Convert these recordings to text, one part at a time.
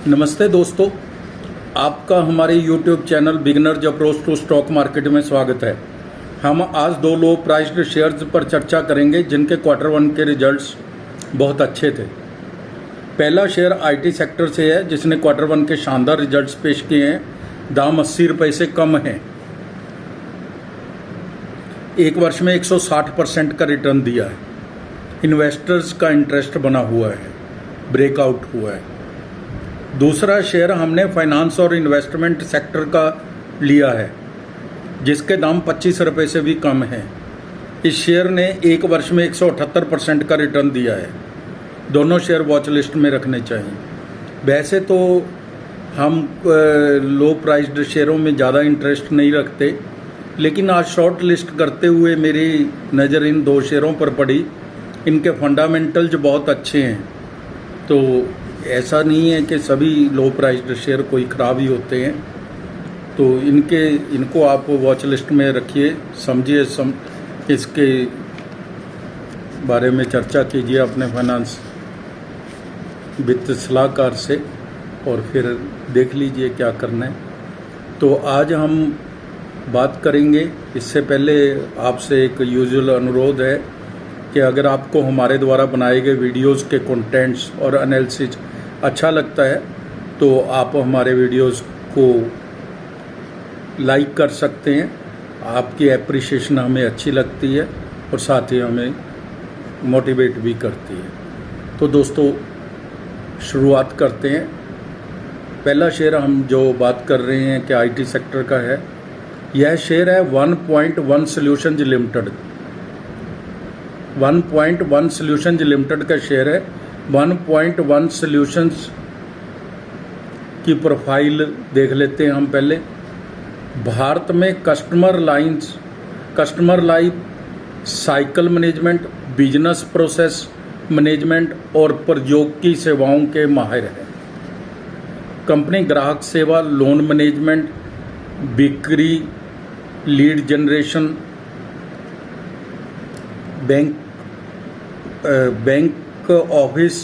नमस्ते दोस्तों, आपका हमारे YouTube channel beginners approach to stock market में स्वागत है। हम आज दो लो प्राइस्ड शेयर्स पर चर्चा करेंगे जिनके Q1 के रिजल्ट्स बहुत अच्छे थे। पहला शेयर IT सेक्टर से है जिसने Q1 के शानदार रिजल्ट्स पेश किए हैं। दाम 80 रुपये से कम है। एक वर्ष में 160% का रिटर्न दिया है। इन्वेस्टर्स का इंटरेस्ट बना हुआ है, ब्रेकआउट हुआ है। दूसरा शेयर हमने फाइनेंस और इन्वेस्टमेंट सेक्टर का लिया है जिसके दाम 25 रुपये से भी कम है। इस शेयर ने एक वर्ष में 178% का रिटर्न दिया है। दोनों शेयर वॉच लिस्ट में रखने चाहिए। वैसे तो हम लो प्राइस्ड शेयरों में ज़्यादा इंटरेस्ट नहीं रखते, लेकिन आज शॉर्ट लिस्ट करते हुए मेरी नज़र इन दो शेयरों पर पड़ी। इनके फंडामेंटल्स बहुत अच्छे हैं, तो ऐसा नहीं है कि सभी लो प्राइस्ड शेयर कोई ख़राब ही होते हैं। तो इनको आप वॉच लिस्ट में रखिए, समझिए, इसके बारे में चर्चा कीजिए अपने फाइनेंस वित्त सलाहकार से और फिर देख लीजिए क्या करना है। तो आज हम बात करेंगे। इससे पहले आपसे एक यूजुअल अनुरोध है कि अगर आपको हमारे द्वारा बनाए गए वीडियोस के कंटेंट्स और एनालिसिस अच्छा लगता है तो आप हमारे वीडियोस को लाइक कर सकते हैं। आपकी एप्रिसिएशन हमें अच्छी लगती है और साथ ही हमें मोटिवेट भी करती है। तो दोस्तों, शुरुआत करते हैं। पहला शेयर हम जो बात कर रहे हैं कि IT सेक्टर का है। यह शेयर है 1.1 सॉल्यूशंस लिमिटेड। 1.1 सॉल्यूशंस लिमिटेड का शेयर है। 1.1 सॉल्यूशंस की प्रोफाइल देख लेते हैं हम पहले। भारत में customer life cycle management, business process management और प्रौद्योगिकी सेवाओं के माहिर है। कंपनी ग्राहक सेवा, लोन मैनेजमेंट, बिक्री, लीड जनरेशन, बैंक ऑफिस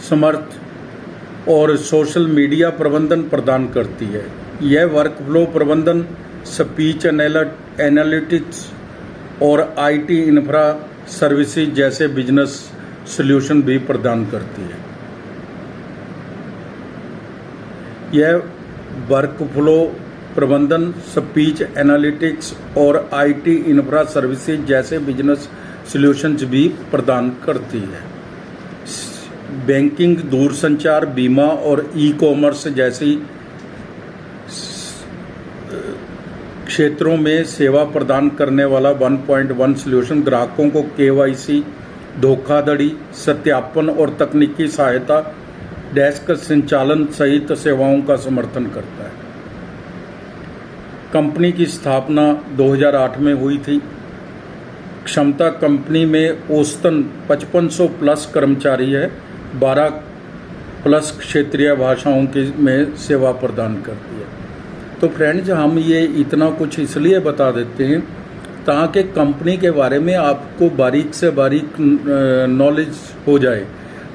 समर्थ और सोशल मीडिया प्रबंधन प्रदान करती है। यह वर्कफ्लो प्रबंधन, स्पीच एनालिटिक्स और IT इंफ्रा सर्विसेज जैसे बिजनेस सॉल्यूशन भी प्रदान करती है। यह वर्कफ्लो प्रबंधन, स्पीच एनालिटिक्स और IT इंफ्रा सर्विसेज जैसे बिजनेस सॉल्यूशंस भी प्रदान करती है। बैंकिंग, दूरसंचार, बीमा और ई-कॉमर्स जैसी क्षेत्रों में सेवा प्रदान करने वाला 1.1 सॉल्यूशन ग्राहकों को KYC, धोखाधड़ी, सत्यापन और तकनीकी सहायता, डेस्क संचालन सहित सेवाओं का समर्थन करता है। कंपनी की स्थापना 2008 में हुई थी। क्षमता कंपनी में औसतन 5500 प्लस कर्मचारी है। 12 प्लस क्षेत्रीय भाषाओं में सेवा प्रदान करती है। तो फ्रेंड्स, हम ये इतना कुछ इसलिए बता देते हैं ताकि कंपनी के बारे में आपको बारीक से बारीक नॉलेज हो जाए,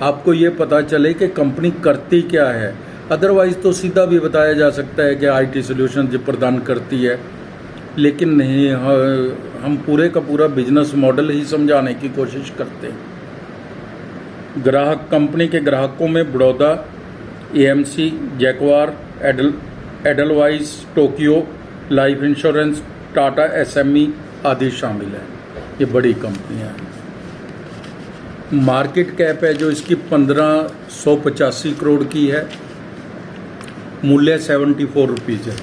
आपको ये पता चले कि कंपनी करती क्या है। अदरवाइज़ तो सीधा भी बताया जा सकता है कि IT सॉल्यूशन जो प्रदान करती है, लेकिन नहीं, हम पूरे का पूरा बिजनेस मॉडल ही समझाने की कोशिश करते हैं। ग्राहक कंपनी के ग्राहकों में Baroda, AMC, Jaguar, Edelweiss, Tokyo life insurance, Tata SME आदि शामिल है। ये बड़ी कंपनियां हैं। मार्केट कैप है जो इसकी 1585 करोड़ की है। मूल्य 74 रुपीज़ है।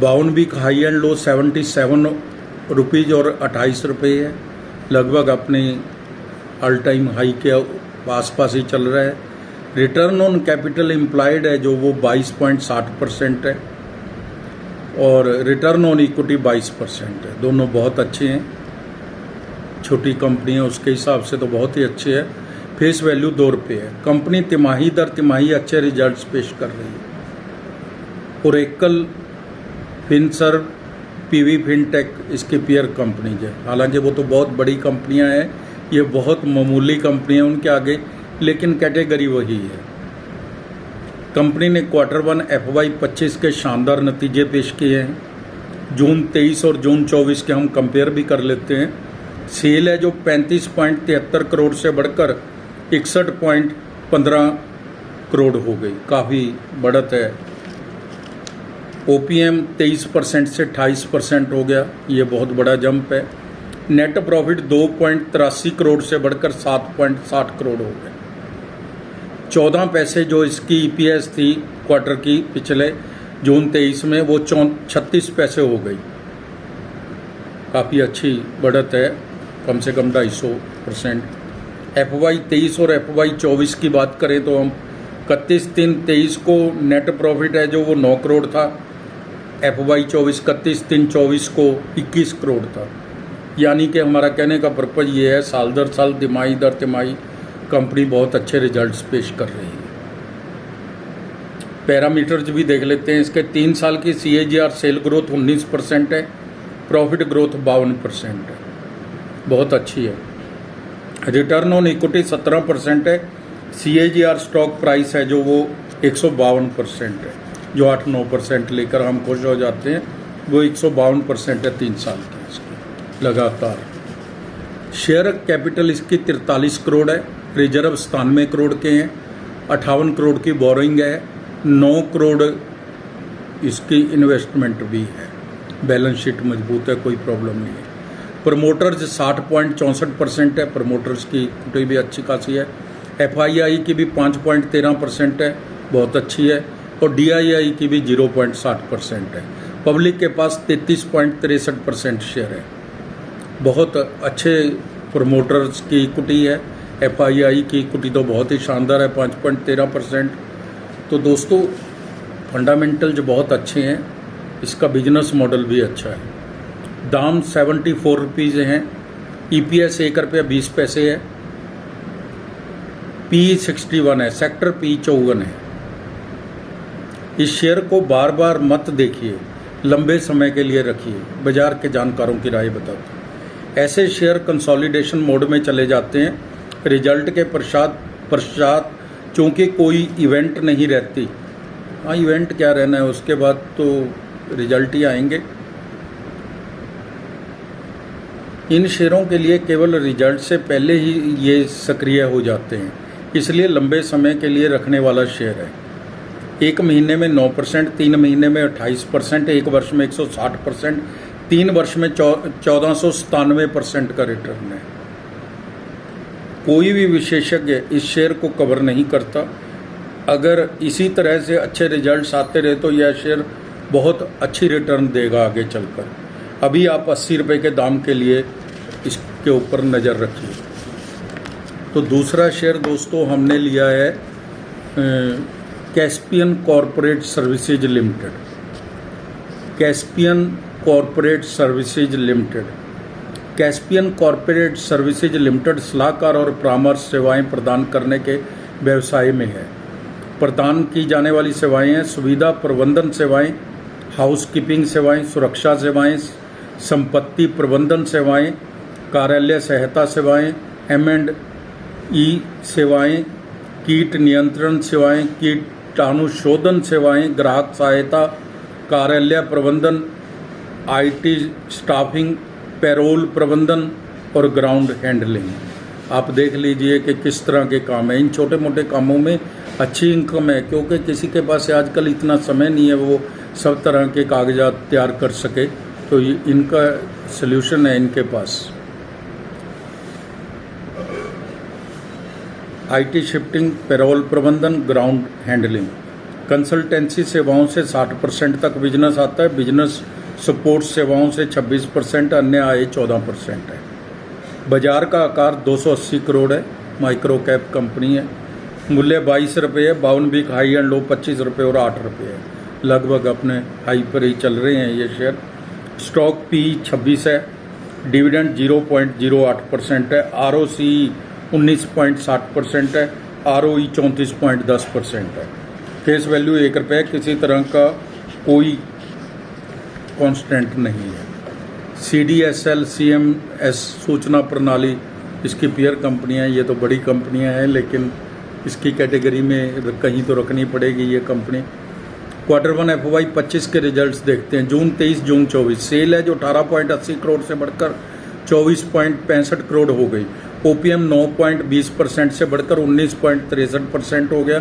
बाउन week high and low 77 rupees और 28 रुपये है। लगभग अपने ऑल टाइम हाई के आसपास ही चल रहा है। रिटर्न ऑन कैपिटल एम्प्लॉयड है जो वो 22.60% है और रिटर्न ऑन इक्विटी 22% है। दोनों बहुत अच्छे हैं। छोटी कंपनी है, उसके हिसाब से तो बहुत ही अच्छे है। फेस वैल्यू 2 रुपये है। कंपनी तिमाही दर तिमाही अच्छे रिजल्ट्स पेश कर रही है। ओरेकल, फिनसर्व, PV फिनटेक इसकी पीयर कंपनीज है। हालांकि वो तो बहुत बड़ी कंपनियां हैं, ये बहुत मामूली कंपनियां उनके आगे, लेकिन कैटेगरी वही है। कंपनी ने Q1 FY25 के शानदार नतीजे पेश किए हैं। जून 23 और जून 24 के हम कंपेयर भी कर लेते हैं। सेल है जो 35.73 करोड़ से बढ़कर 61.15 करोड़ हो गई, काफ़ी बढ़त है। OPM 23% से 28% हो गया, ये बहुत बड़ा जंप है। नेट प्रॉफिट 2.83 करोड़ से बढ़कर 7.60 करोड़ हो गया। 14 पैसे जो इसकी EPS थी क्वार्टर की पिछले जून 23 में, वो 36 पैसे हो गई, काफ़ी अच्छी बढ़त है, कम से कम 250%। FY23 और FY24 की बात करें तो हम 31/3/23 को नेट प्रॉफिट है जो वो 9 करोड़ था। FY24 31/3/24 को 21 करोड़ था। यानी कि हमारा कहने का पर्पज़ ये है, साल दर साल तिमाही दर तिमाही कंपनी बहुत अच्छे रिजल्ट्स पेश कर रही है। पैरामीटर्स भी देख लेते हैं। इसके 3 साल की CAGR सेल ग्रोथ 19% है, प्रॉफिट ग्रोथ 52% है, बहुत अच्छी है। रिटर्न ऑन इक्विटी 17% है। CAGR स्टॉक प्राइस है जो वो 152% है, जो 8-9% लेकर हम खुश हो जाते हैं, वो 152% है 3 साल की इसकी लगातार। शेयर कैपिटल इसकी 43 करोड़ है, रिजर्व 97 करोड़ के हैं, 58 करोड़ की बोरिंग है, 9 करोड़ इसकी इन्वेस्टमेंट भी है। बैलेंस शीट मजबूत है, कोई प्रॉब्लम नहीं है। प्रमोटर्स 60.64% है, प्रमोटर्स की इक्विटी भी अच्छी खासी है। FII की भी 5.13% है, बहुत अच्छी है, और DII की भी 0.60% है। पब्लिक के पास 33.63% शेयर है, बहुत अच्छे प्रमोटर्स की इक्विटी है। FII की इक्विटी तो बहुत ही शानदार है, 5.13%। तो दोस्तों फंडामेंटल जो बहुत अच्छे हैं, इसका बिजनेस मॉडल भी अच्छा है। दाम 74 रुपीज़ हैं, EPS 1 रुपया 20 पैसे है, PE 61 है, सेक्टर PE 54 है। इस शेयर को बार बार मत देखिए, लंबे समय के लिए रखिए, बाजार के जानकारों की राय बताते हैं। ऐसे शेयर कंसोलिडेशन मोड में चले जाते हैं रिजल्ट के पश्चात चूँकि कोई इवेंट नहीं रहती। हाँ, इवेंट क्या रहना है, उसके बाद तो रिजल्ट ही आएंगे। इन शेयरों के लिए केवल रिजल्ट से पहले ही ये सक्रिय हो जाते हैं, इसलिए लंबे समय के लिए रखने वाला शेयर है। 1 महीने में 9%, 3 महीने में 28%, 1 वर्ष में 160%, 3 वर्ष में 1497% का रिटर्न है। कोई भी विशेषज्ञ इस शेयर को कवर नहीं करता। अगर इसी तरह से अच्छे रिजल्ट्स आते रहे तो यह शेयर बहुत अच्छी रिटर्न देगा आगे चलकर। अभी आप 80 रुपये के दाम के लिए इसके ऊपर नज़र रखिए। तो दूसरा शेयर दोस्तों हमने लिया है Caspian corporate services limited. Caspian corporate services limited. Caspian corporate services limited सलाहकार और परामर्श सेवाएं प्रदान करने के व्यवसाय में है। प्रदान की जाने वाली सेवाएं हैं सुविधा प्रबंधन सेवाएं, हाउसकीपिंग सेवाएं, सुरक्षा सेवाएं, संपत्ति प्रबंधन सेवाएं, कार्यालय सहायता सेवाएं, M&E सेवाएं, कीट नियंत्रण सेवाएं, कीटाणुशोधन सेवाएं, ग्राहक सहायता, कार्यालय प्रबंधन, IT स्टाफिंग, पैरोल प्रबंधन और ग्राउंड हैंडलिंग। आप देख लीजिए कि किस तरह के काम है। इन छोटे मोटे कामों में अच्छी इनकम है, क्योंकि किसी के पास आजकल इतना समय नहीं है वो सब तरह के कागजात तैयार कर सके, तो ये इनका सल्यूशन है इनके पास। IT शिफ्टिंग, पैरोल प्रबंधन, ग्राउंड हैंडलिंग। कंसल्टेंसी सेवाओं से 60% तक बिजनेस आता है। बिजनेस सपोर्ट सेवाओं से 26%, अन्य आय 14% है। बाजार का आकार 280 करोड़ है, माइक्रो कैप कंपनी है। मूल्य 22 रुपये है, 52 वीक हाई एंड लो 25 रुपये और 8 रुपये है। लगभग अपने हाई पर ही चल रहे हैं ये शेयर। स्टॉक PE 26 है, डिविडेंड 0.08% है, ROCE 19.60% है, ROE 34.10% है। फेस वैल्यू 1 रुपये, किसी तरह का कोई कांस्टेंट नहीं है। CDSL CMS सूचना प्रणाली इसकी पीयर कंपनियां हैं। ये तो बड़ी कंपनियां हैं, लेकिन इसकी कैटेगरी में कहीं तो रखनी पड़ेगी ये कंपनी। Q1 FY 25 के रिजल्ट्स देखते हैं। जून 23 जून 24 सेल है जो 18.80 करोड़ से बढ़कर 24.65 करोड़ हो गई। OPM 9.20% से बढ़कर 19.63% हो गया।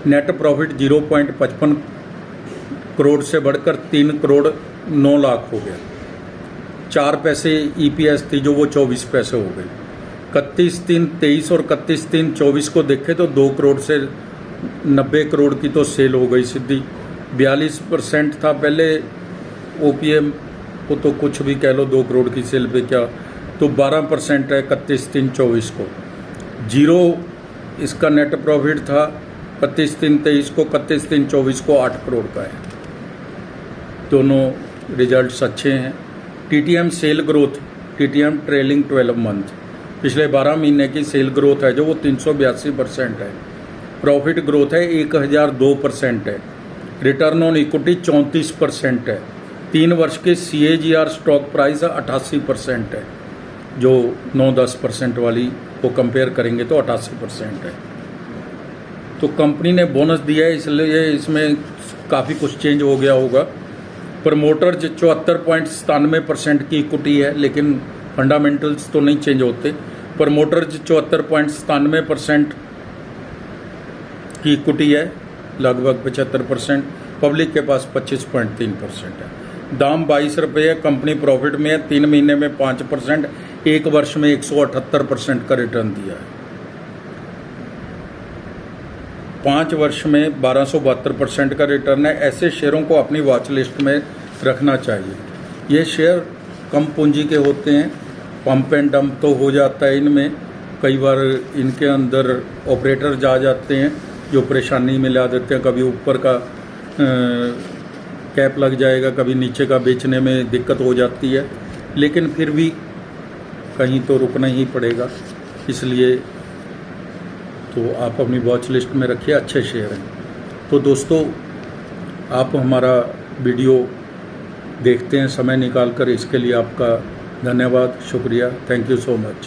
नेट प्रॉफिट 0.55 करोड़ से बढ़कर 3 करोड़ 9 लाख हो गया। 4 पैसे EPS थी जो वो 24 पैसे हो गई। 31/3/23 और 31/3/24 को देखें तो 2 करोड़ से 90 करोड़ की तो सेल हो गई सीधी। 42% था पहले OPM को, तो कुछ भी कह लो 2 करोड़ की सेल पे क्या, तो 12% है 31/3/24 को। जीरो इसका नेट प्रॉफिट था 31/3/23 को, 31/3/24 को 8 करोड़ का है। दोनों रिजल्ट्स अच्छे हैं। TTM sale growth, TTM trailing 12 month, पिछले 12 महीने की सेल ग्रोथ है जो वो 382% है। प्रॉफिट ग्रोथ है 1002% है। रिटर्न ऑन इक्विटी 34% है। 3 वर्ष के CAGR स्टॉक प्राइस 88% है, जो 9-10% वाली को कंपेयर करेंगे तो 88% है। तो कंपनी ने बोनस दिया है इसलिए इसमें काफ़ी कुछ चेंज हो गया होगा। प्रमोटर 74.97% की इक्विटी है, लेकिन फंडामेंटल्स तो नहीं चेंज होते। प्रमोटर 74.97% की इक्विटी है, लगभग 75%। पब्लिक के पास 25.3% है। दाम 22 रुपये है। कंपनी प्रॉफिट में है। 3 महीने में 5%, 1 वर्ष में 178% का रिटर्न दिया है। 5 वर्ष में 1272% का रिटर्न है। ऐसे शेयरों को अपनी वॉच लिस्ट में रखना चाहिए। ये शेयर कम पूंजी के होते हैं, पंप एंड डंप तो हो जाता है इनमें। कई बार इनके अंदर ऑपरेटर जा जाते हैं जो परेशानी में ला देते हैं। कभी ऊपर का कैप लग जाएगा, कभी नीचे का बेचने में दिक्कत हो जाती है, लेकिन फिर भी कहीं तो रुकना ही पड़ेगा। इसलिए तो आप अपनी वॉच लिस्ट में रखिए, अच्छे शेयर हैं। तो दोस्तों, आप हमारा वीडियो देखते हैं समय निकाल कर, इसके लिए आपका धन्यवाद, शुक्रिया, थैंक यू सो मच।